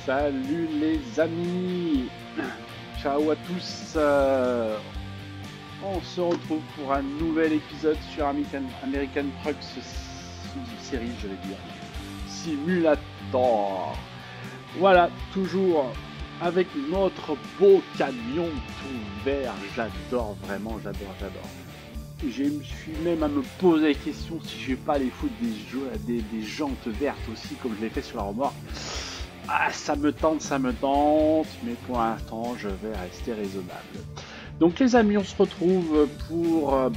Salut les amis, ciao à tous, on se retrouve pour un nouvel épisode sur American Truck série, je vais dire, Simulator. Voilà, toujours avec notre beau camion tout vert, j'adore, vraiment, j'adore. Je me suis même à me poser la question si je vais pas aller foutre des jantes vertes aussi, comme je l'ai fait sur la remorque. Ah, ça me tente, mais pour l'instant, je vais rester raisonnable. Donc les amis, on se retrouve pour un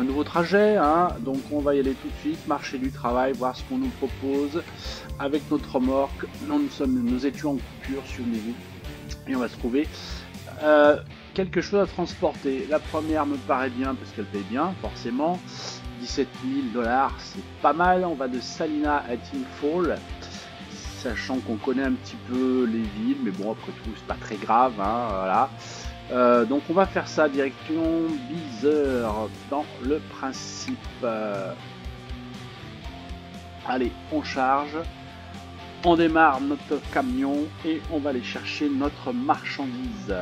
nouveau trajet. Hein. Donc on va y aller tout de suite, marcher du travail, voir ce qu'on nous propose avec notre remorque. Nous étions en coupure sur une ville et on va se trouver quelque chose à transporter. La première me paraît bien parce qu'elle paye bien, forcément. 17 000 $, c'est pas mal. On va de Salina à Tin Fall, sachant qu'on connaît un petit peu les villes, mais bon, après tout, c'est pas très grave, hein, voilà. Donc on va faire ça, direction Beazer, dans le principe. Allez, on charge, on démarre notre camion et on va aller chercher notre marchandise.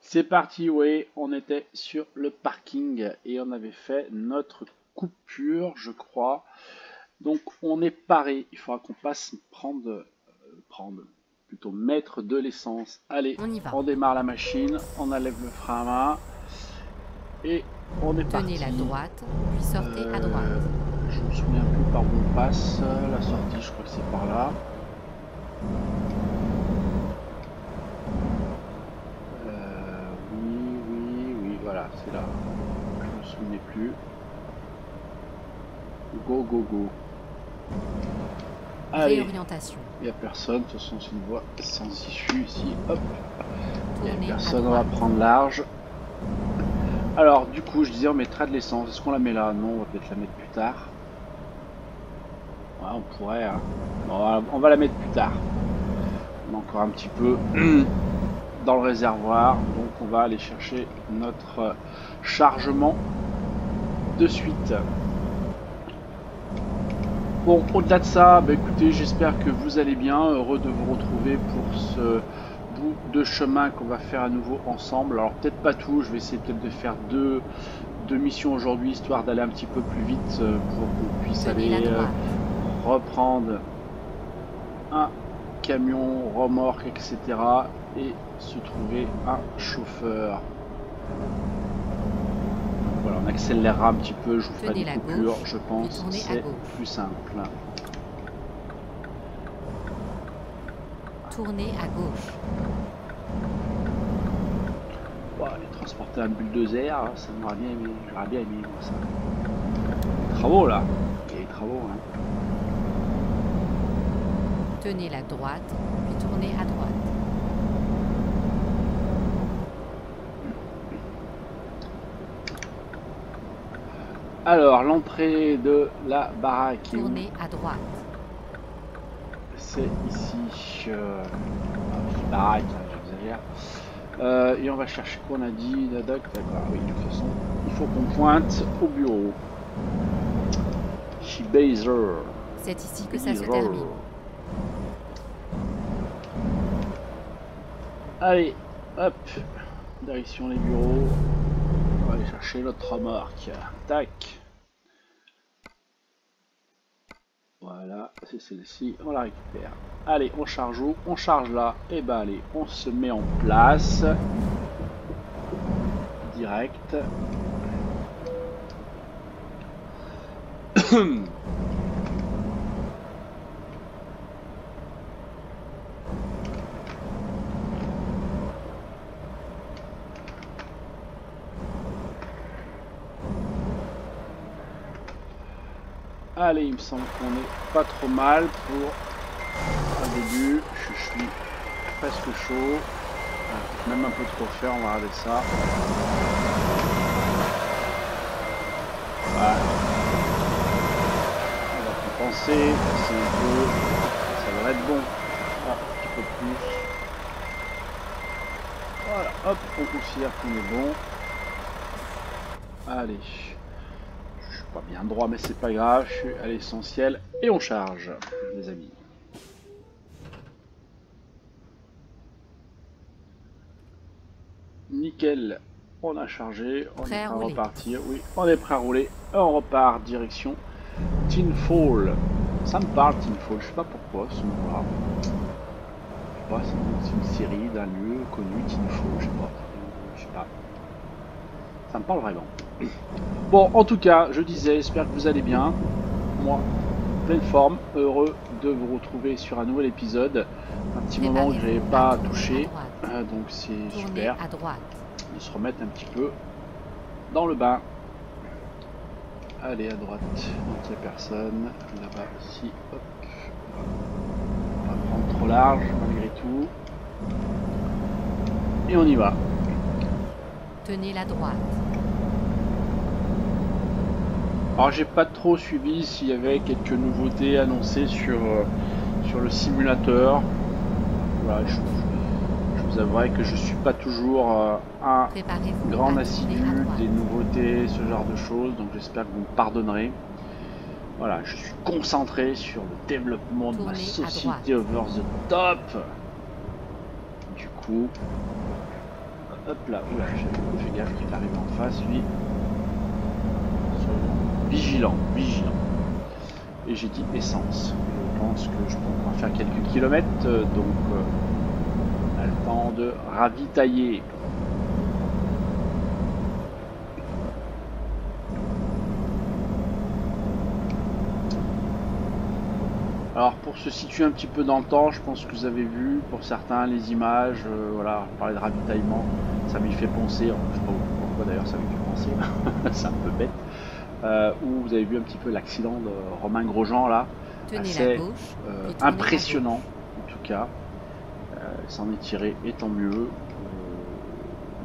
C'est parti, oui, on était sur le parking et on avait fait notre coupure, je crois. Donc on est paré, il faudra qu'on passe mettre de l'essence. Allez, on démarre la machine, on enlève le frein à main et on est parti. Tenez la droite, puis sortez à droite. Je me souviens plus par où on passe, la sortie, je crois que c'est par là. Oui, voilà, c'est là. Je me souvenais plus. Go. Allez. Réorientation. Il n'y a personne, de toute façon c'est une voie sans issue ici. Hop. Il n'y a personne, on va prendre large. Alors du coup je disais on mettra de l'essence. Est-ce qu'on la met là? Non, on va peut-être la mettre plus tard. Ouais, on pourrait. Hein. Bon, on va la mettre plus tard. On a encore un petit peu dans le réservoir. Donc on va aller chercher notre chargement de suite. Bon, au-delà de ça, bah, écoutez, j'espère que vous allez bien, heureux de vous retrouver pour ce bout de chemin qu'on va faire à nouveau ensemble. Alors peut-être pas tout, je vais essayer peut-être de faire deux missions aujourd'hui, histoire d'aller un petit peu plus vite pour qu'on puisse aller reprendre un camion, remorque, etc. et se trouver un chauffeur. Voilà, on accélérera un petit peu, je vous ferai des coupures, je pense, c'est plus simple. Tournez à gauche. Ouais, transporter un bulldozer, ça m'aurait bien aimé, j'aurais bien aimé moi ça. Les travaux là, il y a les travaux. Hein. Tenez la droite, puis tournez à droite. Alors, l'entrée de la baraque. Tournez à droite. C'est ici. Baraque, j'exagère. Et on va chercher quoi on a dit, d'accord, oui, de toute façon, il faut qu'on pointe au bureau. Chez Beazer. C'est ici que ça se termine. Allez, hop, direction les bureaux. On va aller chercher notre remorque. Tac. Voilà, c'est celle-ci, on la récupère. Allez, on charge où? On charge là. Et ben allez, on se met en place. Direct. Allez, il me semble qu'on est pas trop mal pour un début. Je suis presque chaud. Même un peu trop faire, on va regarder ça. Voilà. On va compenser, passer un peu. Ça va devrait être bon. Ah, un petit peu plus. Voilà, hop, on considère qu'on est bon. Allez. Je suis pas bien droit, mais c'est pas grave, je suis à l'essentiel. Et on charge, les amis. Nickel, on a chargé, on est prêt à repartir. Oui, on est prêt à rouler. Et on repart direction Tinfall. Ça me parle Tinfall, je sais pas pourquoi ce nom-là. Je sais pas, c'est une série d'un lieu connu, Tinfall, je sais pas. Ça me parle vraiment. Bon, en tout cas, je disais, j'espère que vous allez bien. Moi, pleine forme, heureux de vous retrouver sur un nouvel épisode. Un petit moment que je n'avais pas touché, donc c'est super de se remettre un petit peu dans le bain. Allez, à droite, n'entrez personne. Là-bas aussi, hop. On va prendre trop large malgré tout. Et on y va. Tenez la droite. Alors j'ai pas trop suivi s'il y avait quelques nouveautés annoncées sur le simulateur. Voilà, je vous avouerai que je suis pas toujours un grand assidu des nouveautés, ce genre de choses, donc j'espère que vous me pardonnerez. Voilà, je suis concentré sur le développement de ma société over the top. Du coup, hop là, oula, j'ai fait gaffe qu'il arrive en face, lui. Vigilant, vigilant. Et j'ai dit essence. Je pense que je peux encore faire quelques kilomètres, donc on a le temps de ravitailler. Alors pour se situer un petit peu dans le temps, je pense que vous avez vu pour certains les images, voilà, on parlait de ravitaillement, ça m'y fait penser, je sais pas pourquoi d'ailleurs ça m'y fait penser, c'est un peu bête. Où vous avez vu un petit peu l'accident de Romain Grosjean là, assez impressionnant en tout cas, s'en est tiré et tant mieux,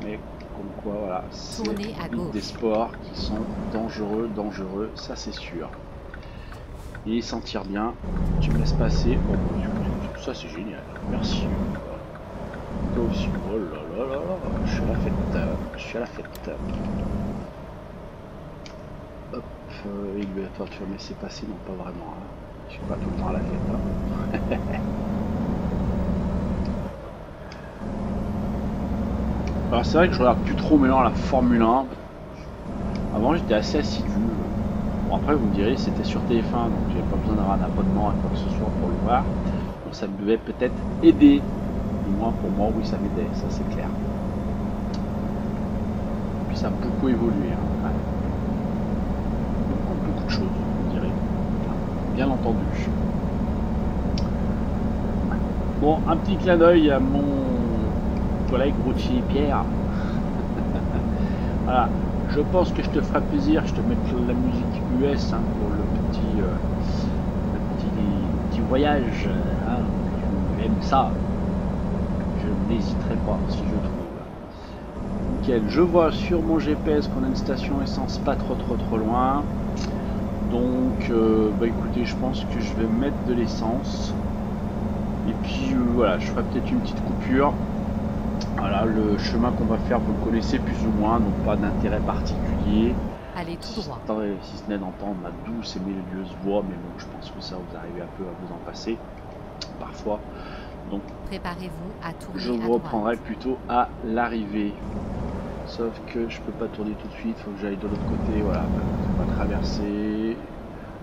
mais comme quoi voilà, c'est des sports qui sont dangereux, ça c'est sûr. Et s'en tire bien, tu me laisses passer, bon, ça c'est génial, merci. Toi aussi, oh là là là là, je suis à la fête. Hop, il lui a fallu me laisser passer, non pas vraiment, hein. Je suis pas tout le temps à la fête. Hein. Alors c'est vrai que je regarde plus trop maintenant la Formule 1. Avant j'étais assez assidu. Bon après vous me direz c'était sur TF1 donc j'avais pas besoin d'avoir un abonnement à quoi que ce soit pour le voir. Donc ça devait peut-être aider. Du moins pour moi oui ça m'aidait, ça c'est clair. Et puis ça a beaucoup évolué. Hein. Ouais. Beaucoup de choses, on dirait. Bien entendu. Bon, un petit clin d'œil à mon collègue routier Pierre. Voilà, je pense que je te ferai plaisir, je te mettrai la musique US hein, pour le petit voyage. Hein. Tu aimes ça. Je n'hésiterai pas si je trouve. Nickel, je vois sur mon GPS qu'on a une station essence pas trop loin. Donc, bah écoutez, je pense que je vais mettre de l'essence. Et puis voilà, je ferai peut-être une petite coupure. Voilà, le chemin qu'on va faire, vous le connaissez plus ou moins, donc pas d'intérêt particulier. Allez tout droit. Si ce n'est d'entendre ma douce et mélodieuse voix, mais bon, je pense que ça, vous arrivez un peu à vous en passer, parfois. Donc, préparez-vous à tourner. Je vous reprendrai plutôt à l'arrivée. Sauf que je peux pas tourner tout de suite, il faut que j'aille de l'autre côté, voilà, on va traverser.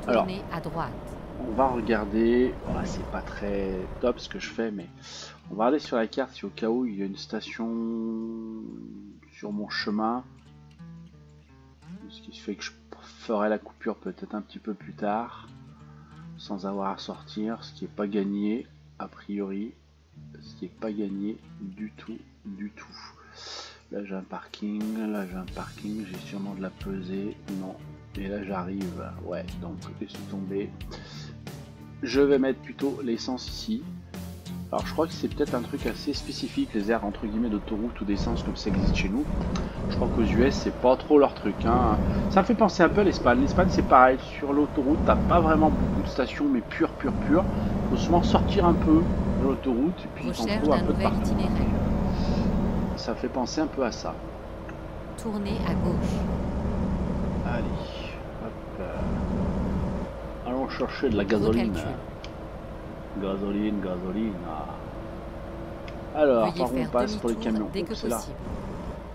Alors, à droite. On va regarder, voilà, c'est pas très top ce que je fais, mais on va regarder sur la carte si au cas où il y a une station sur mon chemin. Ce qui fait que je ferai la coupure peut-être un petit peu plus tard, sans avoir à sortir, ce qui n'est pas gagné, a priori, ce qui n'est pas gagné du tout. Là j'ai un parking, j'ai sûrement de la pesée, non, et là j'arrive, ouais, donc laisse tomber. Je vais mettre plutôt l'essence ici. Alors je crois que c'est peut-être un truc assez spécifique, les aires entre guillemets d'autoroute ou d'essence comme ça existe chez nous. Je crois qu'aux US c'est pas trop leur truc. Hein. Ça me fait penser un peu à l'Espagne. L'Espagne c'est pareil, sur l'autoroute t'as pas vraiment beaucoup de stations mais pure. Faut souvent sortir un peu de l'autoroute et puis t'en trouves un peu de partout. Itinéraire. Ça fait penser un peu à ça. Tournez à gauche. Allez, hop. Allons chercher de la gasoline. Gasoline. Alors, Veuillez par où on faire passe pour les demi-tour camions? dès que C'est là. possible.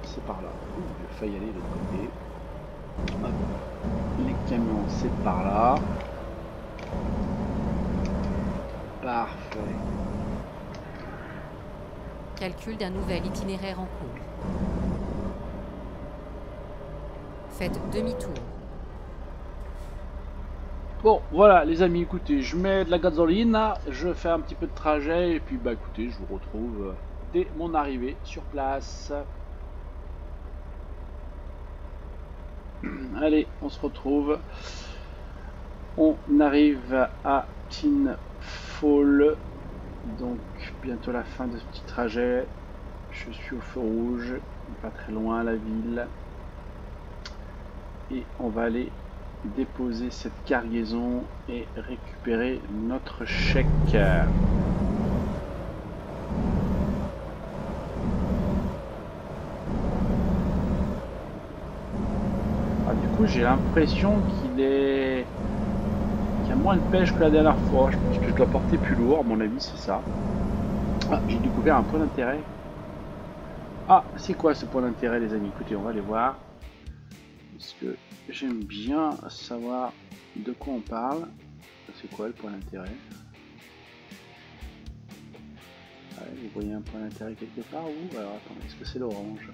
C'est par là. Il faut y aller de l'autre côté. Hop. Les camions, c'est par là. Parfait. Calcul d'un nouvel itinéraire en cours. Faites demi-tour. Bon, voilà les amis, écoutez, je mets de la gasoline, je fais un petit peu de trajet et puis bah écoutez, je vous retrouve dès mon arrivée sur place. Allez, on se retrouve. On arrive à Tin Fall, donc bientôt la fin de ce petit trajet. Je suis au feu rouge, pas très loin à la ville. Et on va aller déposer cette cargaison et récupérer notre chèque. Ah, du coup j'ai l'impression qu'il y a moins de pêche que la dernière fois. Je pense que je dois porter plus lourd, à mon avis c'est ça. Ah, j'ai découvert un point d'intérêt. Ah, c'est quoi ce point d'intérêt les amis? Écoutez, on va aller voir. Parce que j'aime bien savoir de quoi on parle. C'est quoi le point d'intérêt? Vous voyez un point d'intérêt quelque part ou alors attendez, est-ce que c'est l'orange?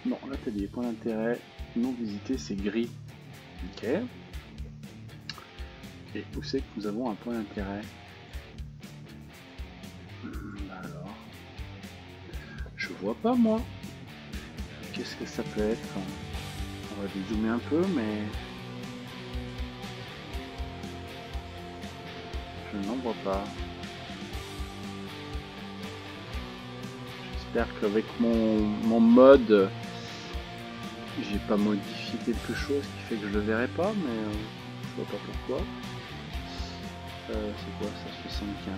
Non, là t'as dit point d'intérêt non visité, c'est gris. Ok. Et où c'est que nous avons un point d'intérêt? Alors, je vois pas moi. Qu'est-ce que ça peut être? On va dézoomer un peu, mais je n'en vois pas. J'espère qu'avec mon mode, j'ai pas modifié quelque chose qui fait que je le verrai pas, mais je vois pas pourquoi. C'est quoi ça, 75?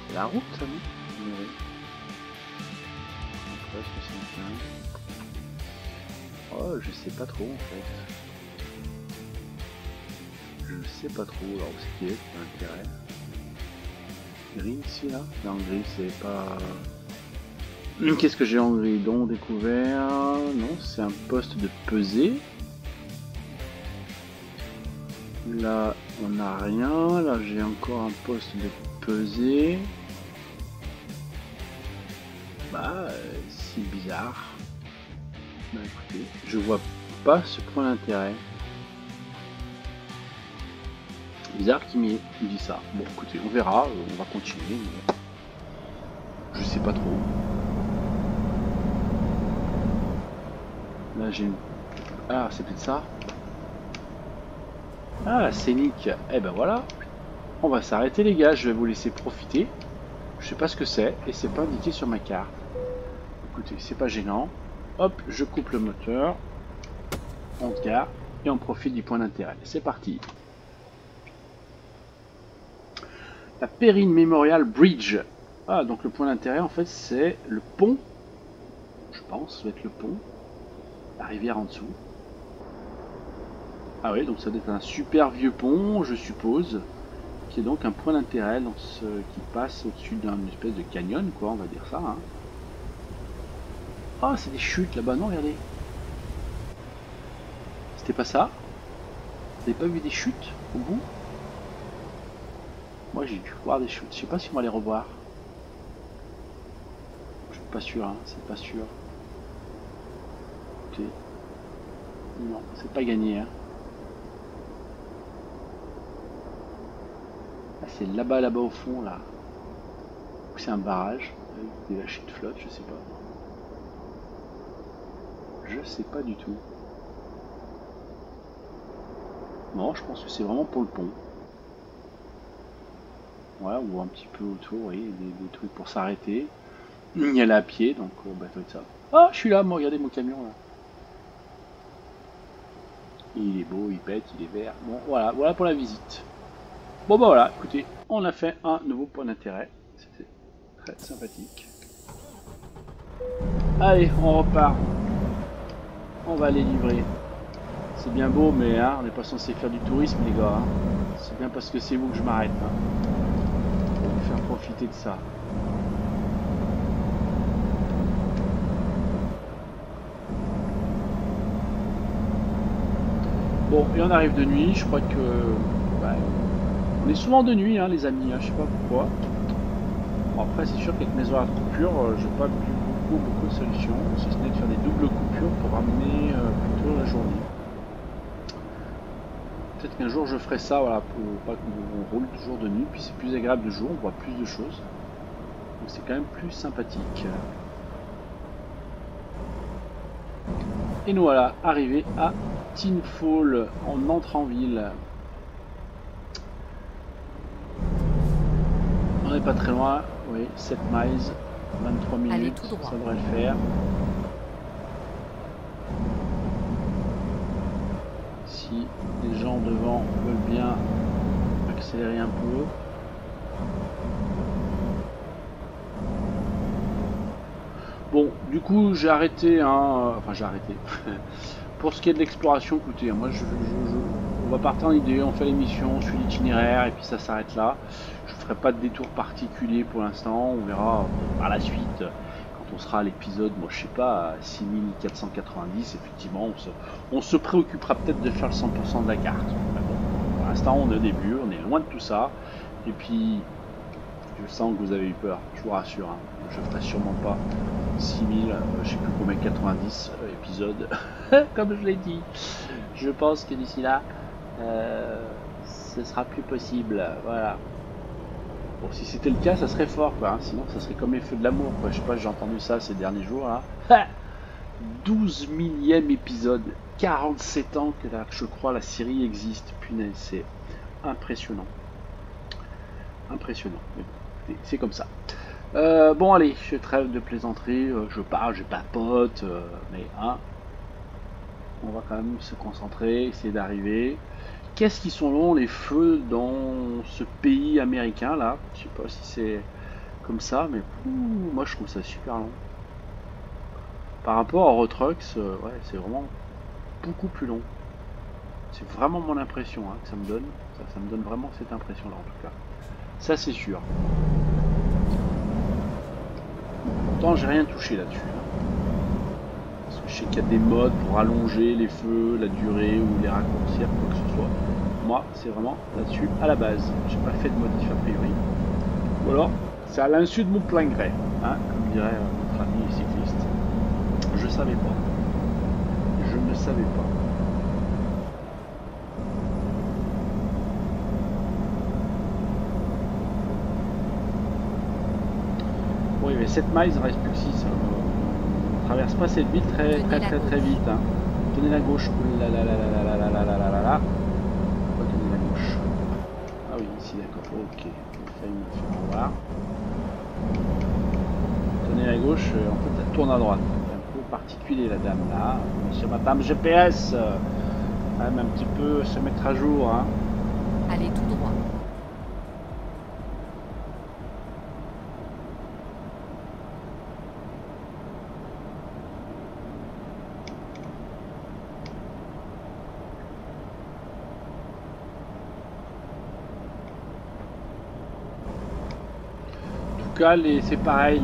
C'est la route ça, non? Oui. Après 75. Oh, je sais pas trop en fait. Je sais pas trop. Alors où c'est qui est, l'intérêt? Gris ici là? Non, gris c'est pas. Qu'est-ce que j'ai en gris? Don découvert. Non, c'est un poste de pesée. Là, on n'a rien. Là, j'ai encore un poste de pesée. Bah, c'est bizarre. Bah, écoutez, je vois pas ce point d'intérêt. Bizarre qu'il m'y dit ça. Bon, écoutez, on verra. On va continuer. Mais je sais pas trop. Là, j'ai une. Ah, c'est peut-être ça. Ah, scénique. Eh ben voilà. On va s'arrêter les gars, je vais vous laisser profiter. Je sais pas ce que c'est et c'est pas indiqué sur ma carte. Écoutez, c'est pas gênant. Hop, je coupe le moteur. On se gare et on profite du point d'intérêt. C'est parti. La Perrine Memorial Bridge. Ah, donc le point d'intérêt en fait c'est le pont. Je pense, ça doit être le pont. La rivière en dessous. Ah oui, donc ça doit être un super vieux pont, je suppose. Qui est donc un point d'intérêt dans ce qui passe au-dessus d'une espèce de canyon, quoi, on va dire ça. Hein. Ah, c'est des chutes là-bas, non, regardez. C'était pas ça? Vous n'avez pas vu des chutes au bout? Moi j'ai dû voir des chutes, je sais pas si on va les revoir. Je suis pas sûr, hein, c'est pas sûr. Écoutez. Non, c'est pas gagné, hein. Ah, c'est là-bas au fond, là. C'est un barrage avec des lâchers de flotte, je sais pas. Je sais pas du tout. Non, je pense que c'est vraiment pour le pont. Voilà, on voit un petit peu autour, oui, des trucs pour s'arrêter. Il y a là à pied, donc bah, ça doit être ça. Ah, je suis là, moi, regardez mon camion là. Il est beau, il pète, il est vert. Bon, voilà, voilà pour la visite. Bon, bah voilà, écoutez, on a fait un nouveau point d'intérêt. C'était très sympathique. Allez, on repart. On va aller livrer. C'est bien beau, mais hein, on n'est pas censé faire du tourisme, les gars. Hein. C'est bien parce que c'est vous que je m'arrête. Hein. Pour vous faire profiter de ça. Bon, et on arrive de nuit. Je crois que... Bah, on est souvent de nuit, hein, les amis. Hein, je sais pas pourquoi. Bon, après, c'est sûr qu'avec mes horaires de coupure, j'ai pas vu beaucoup de solutions. Si ce n'est de faire des doubles coupures pour ramener plutôt la journée. Peut-être qu'un jour je ferai ça, voilà, pour pas qu'on roule toujours de nuit, puis c'est plus agréable de jour, on voit plus de choses. Donc c'est quand même plus sympathique. Et nous voilà arrivés à Tinfall, on entre en ville. On n'est pas très loin, oui, 7 miles, 23 minutes, ça devrait le faire. Si les gens devant veulent bien accélérer un peu. Bon, du coup, j'ai arrêté, hein, enfin j'ai arrêté. Pour ce qui est de l'exploration, écoutez, moi on va partir en idée, on fait l'émission, on suit l'itinéraire et puis ça s'arrête là. Je ne ferai pas de détour particulier pour l'instant, on verra par la suite quand on sera à l'épisode, moi je sais pas, 6490, effectivement, on se préoccupera peut-être de faire le 100% de la carte. Mais bon, pour l'instant on est au début, on est loin de tout ça. Et puis, je sens que vous avez eu peur, je vous rassure, hein, je ferai sûrement pas 6000, je sais plus combien, 90 épisodes, comme je l'ai dit. Je pense que d'ici là, ce sera plus possible, voilà. Bon, si c'était le cas, ça serait fort, quoi, hein. Sinon ça serait comme les feux de l'amour, quoi. Je sais pas, j'ai entendu ça ces derniers jours, là. 12 millième épisode, 47 ans que je crois la série existe, punaise, c'est impressionnant. Impressionnant, mais bon, c'est comme ça. Bon allez, je trêve de plaisanterie, je parle, je papote, mais hein, on va quand même se concentrer, essayer d'arriver. Qu'est-ce qu'ils sont longs les feux dans ce pays américain là? Je sais pas si c'est comme ça, mais moi je trouve ça super long. Par rapport à Rotrox, ouais, c'est vraiment beaucoup plus long. C'est vraiment mon impression hein, que ça me donne. Ça me donne vraiment cette impression là en tout cas. Ça c'est sûr. Pourtant j'ai rien touché là-dessus. Parce que je sais qu'il y a des modes pour allonger les feux, la durée ou les raccourcir, quoi que ce soit. Moi c'est vraiment là-dessus à la base. J'ai pas fait de modif a priori. Ou alors c'est à l'insu de mon plein gré, hein, comme dirait notre ami cycliste. Je savais pas. Je ne savais pas. Bon, il y avait 7 miles, il ne reste plus que 6. On traverse pas cette ville très vite. Hein. Tenez la gauche. Oh là là là là là là là là là là là. Tenez la gauche. Ah oui, ici d'accord. Ok. Failli me faire voir. Tenez la gauche, en fait elle tourne à droite. C'est un peu particulier la dame là. Monsieur madame GPS. Même un petit peu se mettre à jour. Hein. Allez tout droit. C'est pareil,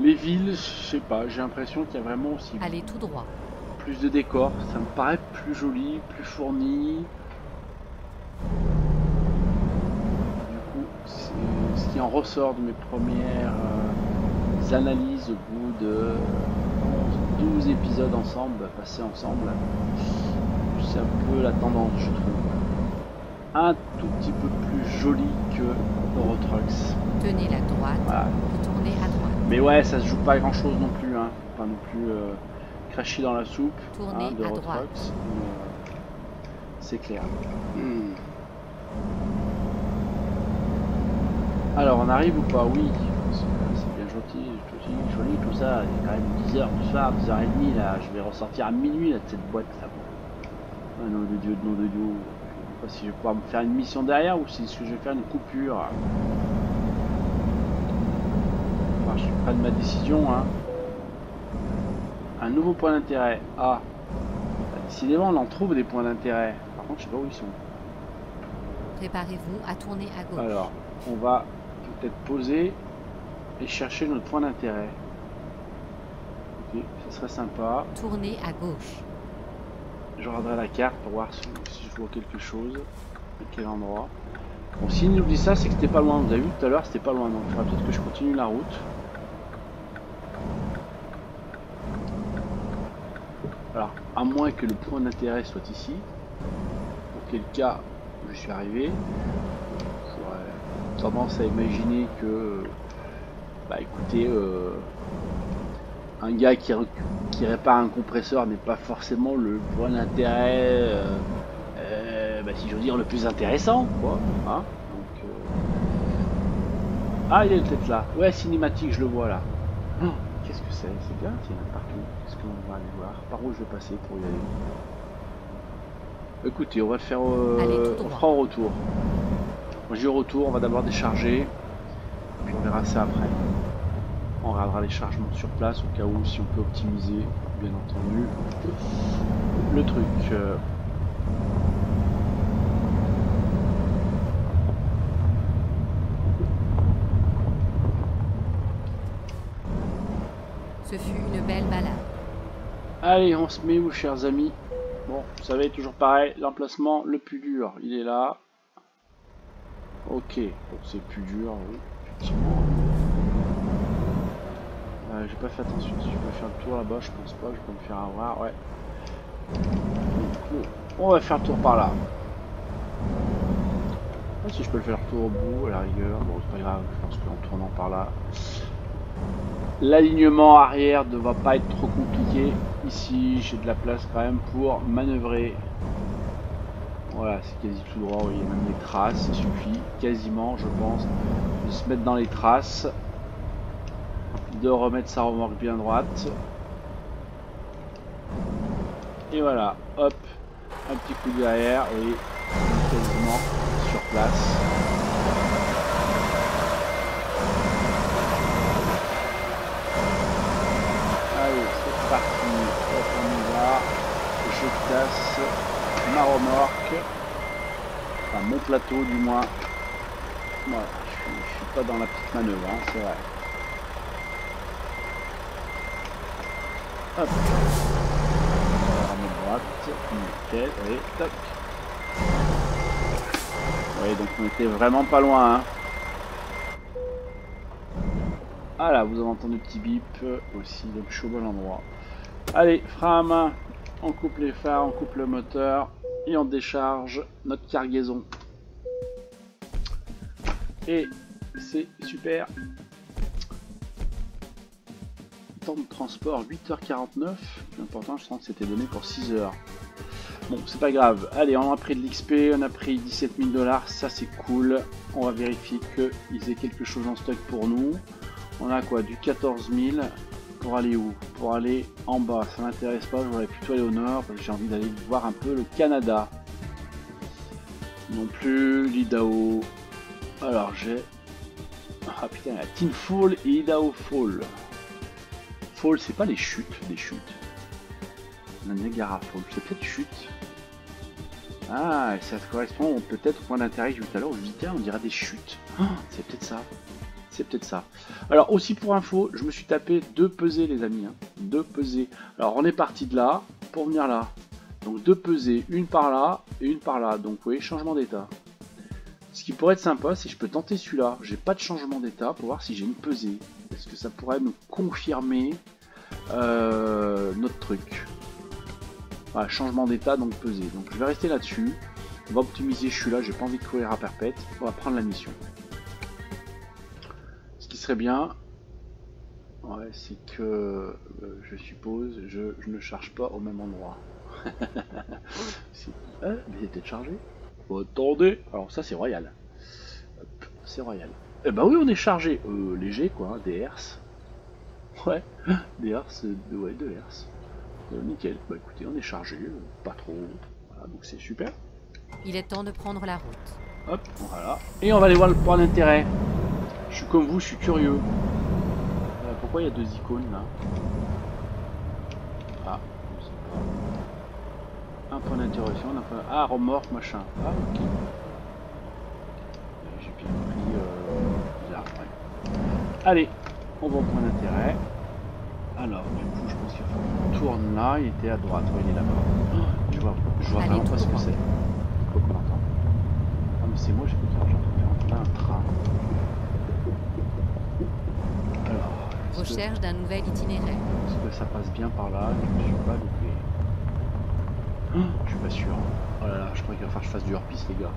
les villes, je sais pas, j'ai l'impression qu'il y a vraiment aussi Allez tout droit. Plus de décors, ça me paraît plus joli, plus fourni. Du coup, c'est ce qui en ressort de mes premières analyses au bout de 12 épisodes ensemble, passés ensemble. C'est un peu la tendance, je trouve. Un tout petit peu plus joli que Eurotrucks. Tenez la droite, voilà. Tournez à droite. Mais ouais, ça se joue pas grand chose non plus, hein. Pas non plus cracher dans la soupe hein, de Eurotrucks. c'est clair. Alors on arrive ou pas? Oui, c'est bien joli tout ça. Il est quand même 10h du soir, 10h30 là. Je vais ressortir à minuit là, de cette boîte là. Ah, nom de Dieu, nom de Dieu. Je sais pas si je vais pouvoir me faire une mission derrière ou si je vais faire une coupure. Enfin, je prenne ma décision. Hein. Un nouveau point d'intérêt. Ah, décidément on en trouve des points d'intérêt. Par contre je sais pas où ils sont. Préparez-vous à tourner à gauche. Alors, on va peut-être poser et chercher notre point d'intérêt. Ok, ça serait sympa. Tournez à gauche. Je regarderai la carte pour voir si je vois quelque chose. À quel endroit. Bon, s'il nous dit ça, c'est que c'était pas loin. Vous avez vu tout à l'heure, c'était pas loin. Donc, il faudra peut-être que je continue la route. Alors, à moins que le point d'intérêt soit ici. Auquel cas, je suis arrivé. J'aurais tendance à imaginer que, bah écoutez, un gars qui répare un compresseur n'est pas forcément le point d'intérêt, bah, si j'ose dire, le plus intéressant, quoi. Hein. Donc, ah, il est peut-être là. Ouais, cinématique, je le vois là. Oh, qu'est-ce que c'est? C'est bien, il y en a partout. Qu'est-ce qu'on va aller voir? Par où je vais passer pour y aller? Écoutez, on va faire, on fera au retour. Moi, j'ai au retour, on va d'abord décharger, puis on verra ça après. On regardera les chargements sur place au cas où, si on peut optimiser, bien entendu, le truc. Ce fut une belle balade. Allez, on se met où, chers amis? Bon, vous savez, toujours pareil, l'emplacement le plus dur, il est là. Ok, bon, c'est plus dur, oui, effectivement. J'ai pas fait attention si je peux faire le tour là-bas, je pense pas, je peux me faire avoir, ouais. Donc, on va faire le tour par là. Ah, si je peux le faire le tour au bout, à la rigueur, bon c'est pas grave, je pense qu'en tournant par là. L'alignement arrière ne va pas être trop compliqué. Ici, j'ai de la place quand même pour manœuvrer. Voilà, c'est quasi tout droit, il y a même les traces, il suffit quasiment, je pense, de se mettre dans les traces, de remettre sa remorque bien droite. Et voilà, hop, un petit coup derrière, et quasiment sur place. Allez, c'est parti, hop, on y va, je place ma remorque, enfin mon plateau du moins. Voilà, je suis pas dans la petite manœuvre, hein, c'est vrai. Hop. À ma droite, nickel, et tac. Oui, donc on était vraiment pas loin. Hein. Ah là, vous avez entendu le petit bip aussi, donc je suis au bon endroit. Allez, frein à main, on coupe les phares, on coupe le moteur et on décharge notre cargaison. Et c'est super. Temps de transport 8h49. L'important, je sens que c'était donné pour 6h. Bon, c'est pas grave. Allez, on a pris de l'XP, on a pris 17 000 $. Ça, c'est cool. On va vérifier qu'ils aient quelque chose en stock pour nous. On a quoi? Du 14 000. Pour aller où? Pour aller en bas. Ça m'intéresse pas. Je voudrais plutôt aller au nord parce que j'ai envie d'aller voir un peu le Canada. Non plus l'Idaho. Alors, j'ai... Ah putain, la Tin Fall et Idaho Fall. Fall, c'est pas les chutes, des chutes. La Niagara Fall, c'est peut-être chute. Ah, ça correspond peut-être au point d'intérêt que j'ai vu tout à l'heure. Je me dis, tiens, on dirait des chutes. Oh, c'est peut-être ça. C'est peut-être ça. Alors, aussi pour info, je me suis tapé 2 pesées, les amis. Hein. 2 pesées. Alors, on est parti de là pour venir là. Donc, 2 pesées, une par là et une par là. Donc, vous voyez, changement d'état. Ce qui pourrait être sympa, c'est que je peux tenter celui-là. J'ai pas de changement d'état pour voir si j'ai une pesée. Est-ce que ça pourrait me confirmer notre truc? Voilà, changement d'état, donc pesée. Donc je vais rester là-dessus. On va optimiser, je suis là, j'ai pas envie de courir à perpète. On va prendre la mission. Ce qui serait bien, ouais, c'est que je suppose, je ne charge pas au même endroit. Mais il est peut-être chargé. Oh, attendez. Alors ça c'est royal. C'est royal. Eh ben oui, on est chargé. Léger quoi, des hertz. Ouais, des hertz, ouais, de hertz. Nickel. Bah écoutez, on est chargé, pas trop. Voilà, donc c'est super. Il est temps de prendre la route. Hop, voilà. Et on va aller voir le point d'intérêt. Je suis comme vous, je suis curieux. Pourquoi il y a 2 icônes là? Ah, je sais pas. Un point d'interrogation, un point... Ah, remorque, machin. Ah, ok. J'ai bien pris là, ouais. Allez, on va au point d'intérêt. Alors, du coup, je pense qu'il faut qu'on tourne là. Il était à droite, ouais, il est là-bas. Je vois vraiment pas ce que c'est. Quoi qu'on entend. Ah, mais c'est moi, j'ai pas j'entends là un train. Alors, Recherche d'un nouvel itinéraire. Est-ce que ça passe bien par là? Je ne suis pas loupé. Je suis pas sûr. Oh là là, je crois qu'il va falloir que je fasse du hors-piste, les gars.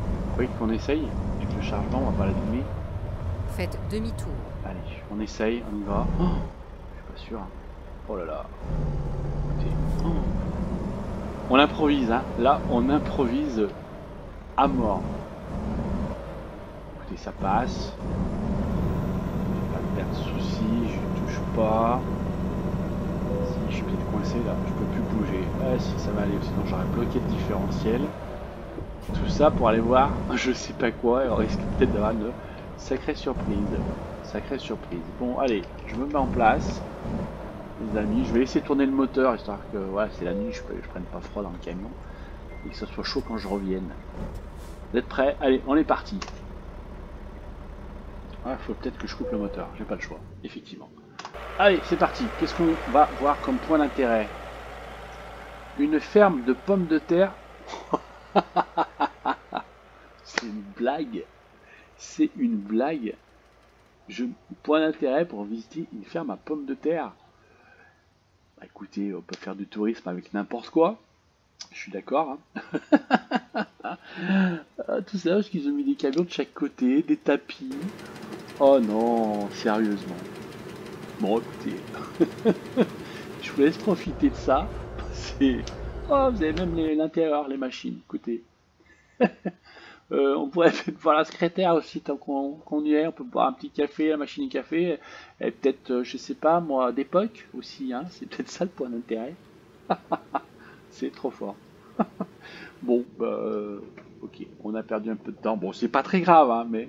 Vous voyez qu'on essaye? Avec le chargement, on va pas l'allumer. Faites demi-tour. Allez, on essaye, on y va. Je suis pas sûr. Oh là là. Écoutez. On improvise, hein. Là, on improvise à mort. Écoutez, ça passe. Pas de soucis, je touche pas. Si je suis peut-être coincé là, je peux plus bouger. Ah si, ça va aller, sinon j'aurais bloqué le différentiel. Tout ça pour aller voir je sais pas quoi, et on risque peut-être d'avoir une sacrée surprise. Sacrée surprise. Bon allez, je me mets en place. Les amis, je vais laisser tourner le moteur, histoire que voilà, c'est la nuit, je prenne pas froid dans le camion. Et que ce soit chaud quand je revienne. Vous êtes prêts? Allez, on est parti. Ah, faut peut-être que je coupe le moteur, j'ai pas le choix, effectivement. Allez, c'est parti. Qu'est-ce qu'on va voir comme point d'intérêt? Une ferme de pommes de terre. C'est une blague. C'est une blague. Point d'intérêt pour visiter une ferme à pommes de terre. Bah, écoutez, on peut faire du tourisme avec n'importe quoi. Je suis d'accord. Hein. Tout ça parce qu'ils ont mis des camions de chaque côté, des tapis. Oh non, sérieusement. Bon, écoutez, je vous laisse profiter de ça. Oh, vous avez même l'intérieur, les machines. Écoutez, on pourrait voir la secrétaire aussi tant qu'on y est. On peut boire un petit café, la machine à café. Et peut-être, je sais pas, moi, d'époque aussi. Hein. C'est peut-être ça le point d'intérêt. C'est trop fort. Bon, ok, on a perdu un peu de temps. Bon, c'est pas très grave, hein, mais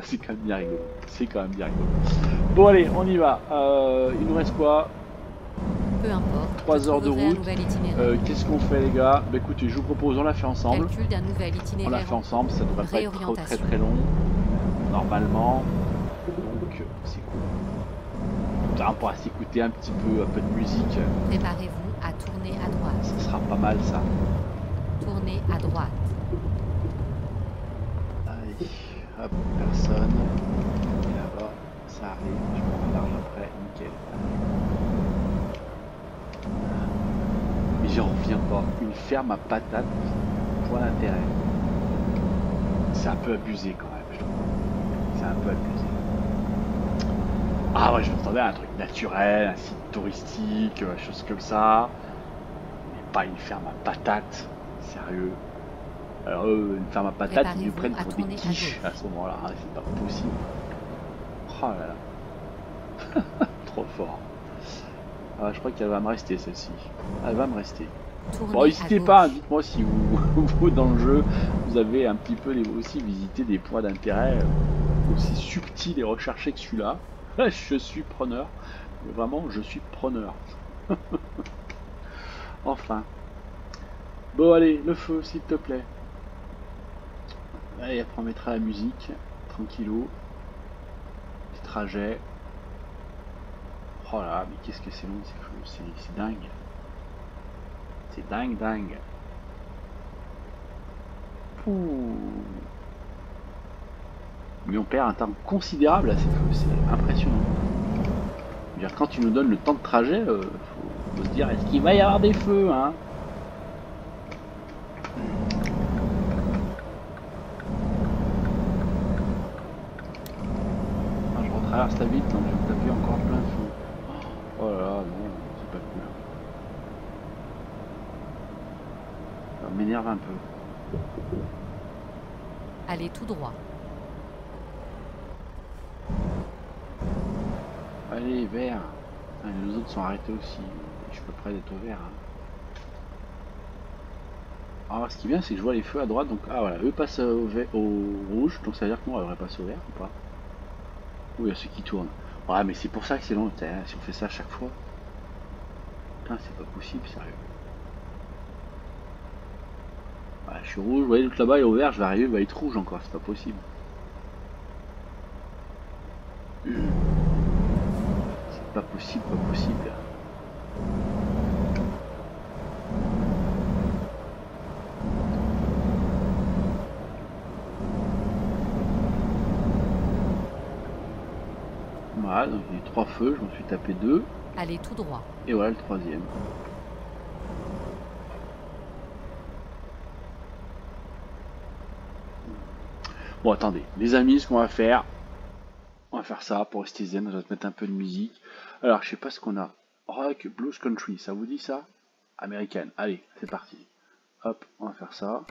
c'est quand même bien rigolo. C'est quand même bien rigolo. Bon, allez, on y va. Il nous reste quoi? Peu importe. 3 heures de route. Qu'est-ce qu'on fait, les gars? Bah, écoutez, je vous propose, on l'a fait ensemble. Calcul d'un nouvel itinéraire. On l'a fait ensemble, ça devrait pas être très très long. Normalement. Donc, c'est cool. On pourra s'écouter un peu de musique. Préparez-vous à tourner à droite. Ça sera pas mal, ça. Tournez à droite. Allez, hop, personne. Et là-bas, ça arrive. Je prends large après, nickel. Mais j'en reviens pas. Une ferme à patates, point d'intérêt. C'est un peu abusé quand même, je trouve. C'est un peu abusé. Ah ouais, je m'entendais à un truc naturel, un site touristique, chose comme ça. Mais pas une ferme à patates. Sérieux. Alors une ferme à patates, ils nous prennent pour des quiches à ce moment-là. C'est pas possible. Oh là là. Trop fort. Ah, je crois qu'elle va me rester celle-ci. Elle va me rester. Bon, n'hésitez pas, dites-moi si vous, dans le jeu, vous avez un petit peu aussi visité des points d'intérêt aussi subtils et recherchés que celui-là. Je suis preneur. Mais vraiment, je suis preneur. Enfin. Bon, allez, le feu, s'il te plaît. Allez, après on mettra la musique. Tranquillou. Petit trajet. Oh là, mais qu'est-ce que c'est long, c'est dingue. C'est dingue. Ouh. Mais on perd un temps considérable à ces feux, c'est impressionnant. Je veux dire, quand tu nous donnes le temps de trajet, faut se dire, est-ce qu'il va y avoir des feux, hein? Je retraverse la vite, donc je vais taper encore plein de feux. Oh là là, non, c'est pas cool. m'énerve un peu. Allez tout droit. Allez, vert. Ah, les autres sont arrêtés aussi. Je suis pas près d'être au vert. Hein. Alors, ce qui est bien, c'est que je vois les feux à droite. Donc, ah voilà, eux passent au rouge. Donc, ça veut dire que nous, on devrait passer au vert ou pas? Oui, il y a ceux qui tournent. Ouais, mais c'est pour ça que c'est long. Si on fait ça à chaque fois. Putain, c'est pas possible, sérieux. Ouais, je suis rouge. Vous voyez, l'autre là-bas est au vert. Je vais arriver, il va être rouge encore. C'est pas possible. C'est pas possible, pas possible. Voilà, donc il y a eu 3 feux, je m'en suis tapé 2. Allez tout droit. Et voilà le 3e. Bon, attendez, les amis, ce qu'on va faire, on va faire ça pour rester zen. On va se mettre un peu de musique. Alors, je sais pas ce qu'on a. Rock, blues country, ça vous dit ça? Américaine. Allez, c'est parti. Hop, on va faire ça.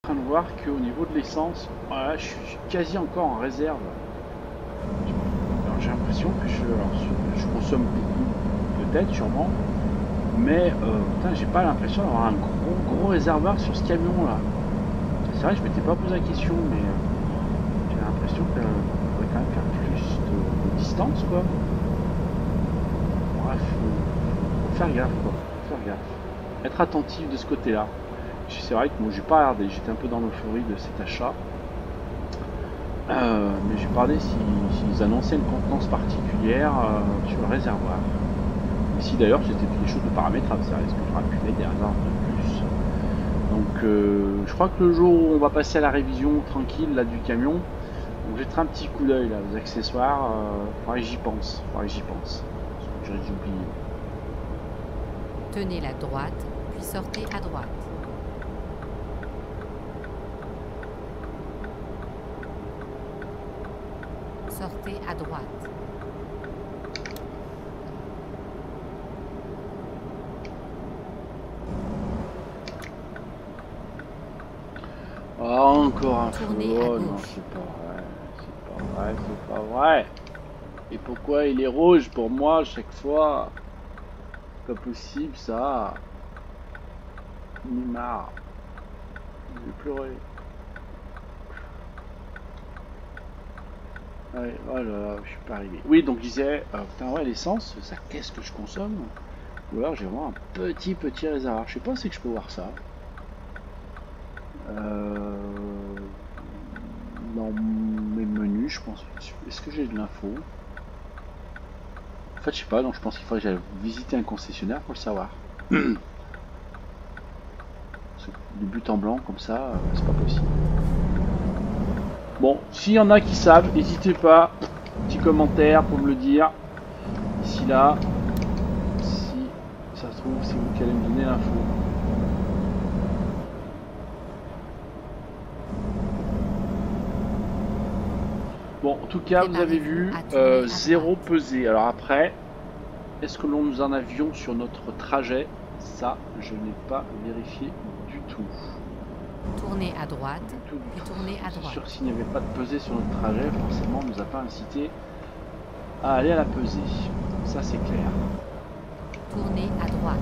en train de voir qu'au niveau de l'essence, voilà, je suis quasi encore en réserve. Alors j'ai l'impression que je consomme beaucoup, peut-être, sûrement, mais j'ai pas l'impression d'avoir un gros réservoir sur ce camion là. C'est vrai, je m'étais pas posé la question, mais j'ai l'impression qu'on pourrait quand même faire plus de distance, quoi. Bref, faut faire gaffe, quoi. Faut faire gaffe. Être attentif de ce côté-là. C'est vrai que moi j'ai pas regardé, j'étais un peu dans l'euphorie de cet achat. Mais j'ai pas regardé s'ils annonçaient une contenance particulière sur le réservoir. Et si d'ailleurs c'était des choses de paramétrable, ça risque de rappuyer des réserves de plus. Donc je crois que le jour où on va passer à la révision tranquille là du camion, donc je jetterai un petit coup d'œil là aux accessoires, faudrait que j'y pense, j'aurais dû oublier. Tenez la droite, puis sortez à droite. Sortez à droite. Ah, encore un Tournez feu. à Oh non, gauche. c'est pas vrai, c'est pas vrai, c'est pas vrai. Et pourquoi il est rouge pour moi à chaque fois? C'est pas possible ça. J'en ai marre. Je vais pleurer. Ouais, oh là là, je suis pas arrivé. Oui, donc je disais, putain ouais, l'essence, ça qu'est-ce que je consomme? Ou alors j'ai vraiment un petit réservoir. Je sais pas si que je peux voir ça. Dans mes menus, je pense. Est-ce que j'ai de l'info? En fait, je sais pas, donc je pense qu'il faudrait que j'aille visiter un concessionnaire pour le savoir. Parce que du but en blanc comme ça, c'est pas possible. Bon, s'il y en a qui savent, n'hésitez pas, petit commentaire pour me le dire. Ici là, si ça se trouve, c'est vous qui allez me donner l'info. Bon, en tout cas, vous avez vu, zéro pesé. Alors après, est-ce que l'on nous en avions sur notre trajet? Ça, je n'ai pas vérifié du tout. Tournez à droite, puis tournez à C'est droite. sûr que s'il n'y avait pas de pesée sur notre trajet, forcément, on ne nous a pas incité à aller à la pesée. Ça, c'est clair. Tournez à droite.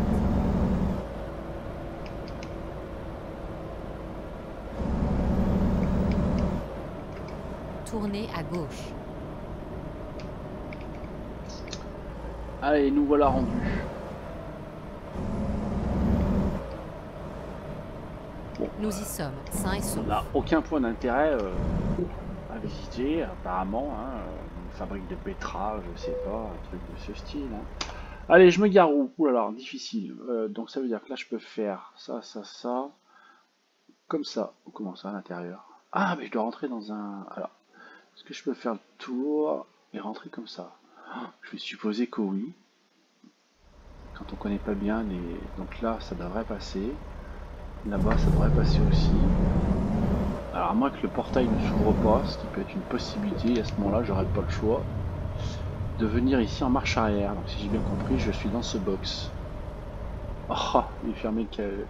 Tournez à gauche. Allez, nous voilà rendus. Bon, Nous y sommes, sains et saufs. on n'a aucun point d'intérêt à visiter, apparemment. Hein, une fabrique de betteraves, je sais pas, un truc de ce style. Hein. Allez, je me gare où? Ouh là là, difficile. Donc ça veut dire que là, je peux faire ça, ça, ça. Comme ça. Comment ça, à l'intérieur? Ah, mais je dois rentrer dans un... Alors, est-ce que je peux faire le tour et rentrer comme ça? Je vais supposer que oui. Quand on connaît pas bien les... Donc là, ça devrait passer. Là-bas, ça devrait passer aussi. Alors à moins que le portail ne s'ouvre pas, ce qui peut être une possibilité, et à ce moment-là, j'aurai pas le choix de venir ici en marche arrière. Donc si j'ai bien compris, je suis dans ce box. Oh, il est fermé le...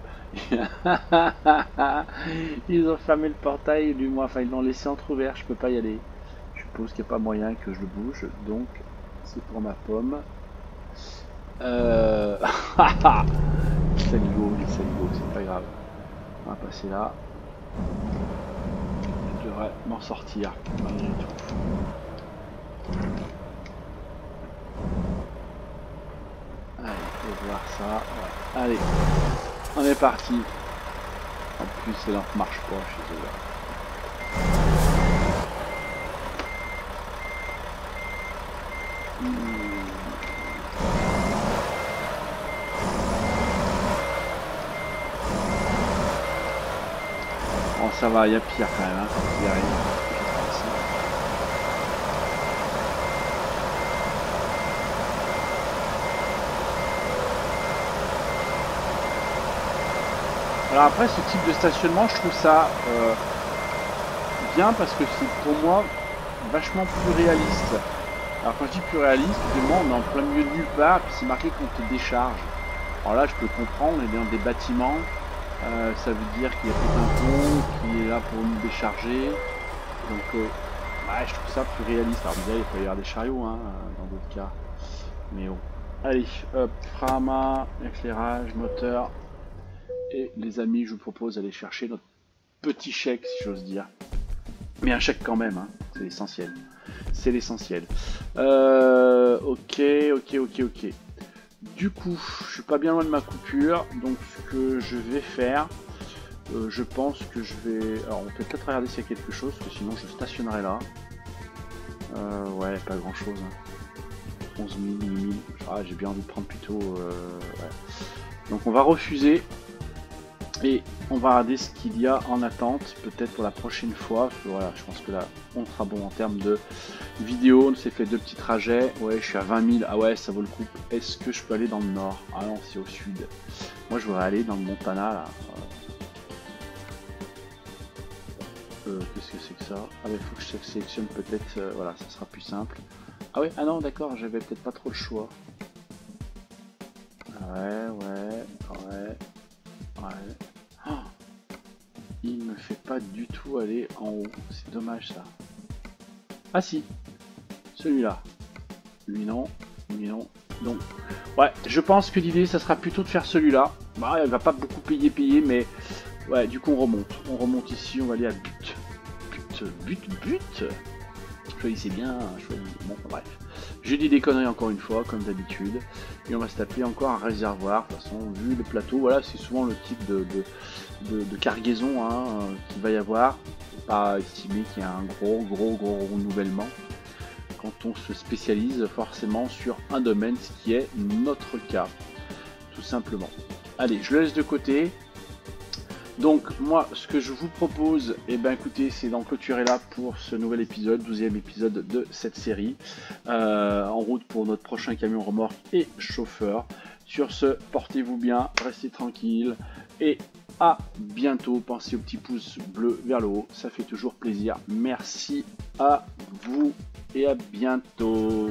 Ils ont fermé le portail, du moins, enfin ils l'ont laissé entrouvert, je peux pas y aller. Je suppose qu'il n'y a pas moyen que je le bouge, donc c'est pour ma pomme. Saligo, c'est pas grave. On va passer là. Je devrais m'en sortir malgré tout. Allez, on va voir ça. Ouais. Allez, on est parti. En plus, les lampes marchent pas chez eux. Bon, ça va, il y a pire quand même, hein, quand il arrive. Alors après, ce type de stationnement, je trouve ça bien parce que c'est pour moi vachement plus réaliste. Alors quand je dis plus réaliste, évidemment, on est en plein milieu de nulle part, puis c'est marqué qu'on te décharge. Alors là, je peux comprendre, on est dans des bâtiments, Ça veut dire qu'il y a tout un pont qui est là pour nous décharger. Donc ouais, je trouve ça plus réaliste. Alors déjà il peut y avoir des chariots hein, dans d'autres cas. Mais bon. Allez, hop, frama, éclairage, moteur. Et les amis, je vous propose d'aller chercher notre petit chèque si j'ose dire. Mais un chèque quand même, hein. C'est l'essentiel. C'est l'essentiel. Ok. Du coup, je suis pas bien loin de ma coupure. Donc ce que je vais faire, je pense que je vais... Alors on peut peut-être regarder s'il y a quelque chose, parce que sinon je stationnerai là. Ouais, pas grand chose. Hein. 11 000, 8 000. Ah, j'ai bien envie de prendre plutôt... ouais. Donc on va refuser. Et on va regarder ce qu'il y a en attente, peut-être pour la prochaine fois. Parce que, voilà, je pense que là, on sera bon en termes de vidéo. On s'est fait 2 petits trajets. Ouais, je suis à 20 000. Ah ouais, ça vaut le coup. Est-ce que je peux aller dans le nord? Ah non, c'est au sud. Moi, je voudrais aller dans le Montana, là. Qu'est-ce que c'est que ça? Ah bah, il faut que je sélectionne peut-être... voilà, ça sera plus simple. Ah ouais, ah non, d'accord, j'avais peut-être pas trop le choix. Ouais. Oh, il me fait pas du tout aller en haut. C'est dommage ça. Ah si, celui-là. Lui non. Donc, ouais, je pense que l'idée, ça sera plutôt de faire celui-là. Bah, elle va pas beaucoup payer, mais ouais, du coup on remonte. On remonte ici, on va aller à but. Choisissez bien, bon, bref. Je dis des conneries encore une fois, comme d'habitude. Et on va se taper encore un réservoir. De toute façon, vu le plateau, voilà, c'est souvent le type de cargaison hein, qu'il va y avoir. Faut pas estimer qu'il y a un gros renouvellement. Quand on se spécialise forcément sur un domaine, ce qui est notre cas. Tout simplement. Allez, je le laisse de côté. Donc moi ce que je vous propose, écoutez, c'est d'en clôturer là pour ce nouvel épisode, 12e épisode de cette série, en route pour notre prochain camion remorque et chauffeur. Sur ce, portez-vous bien, restez tranquille et à bientôt. Pensez au petit pouce bleu vers le haut, ça fait toujours plaisir. Merci à vous et à bientôt.